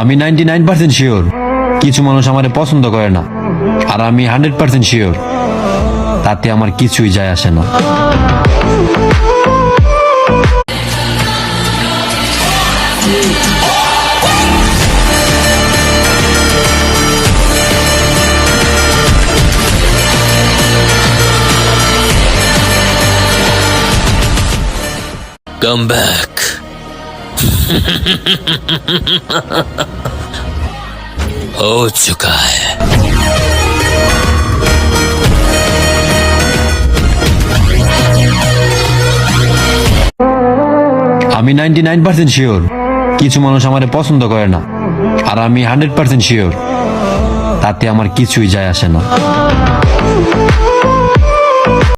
আমি 99% শিওর কিছু মানুষ আমারে পছন্দ করে না, আর আমি 100% শিওর তাতে আমার কিছুই যায় আসে না। Come back. हो चुका है। আমি 99% শিওর কিছু মানুষ আমারে পছন্দ করে না, আর আমি 100% শিওর তাতে আমার কিছুই যায় আসে না।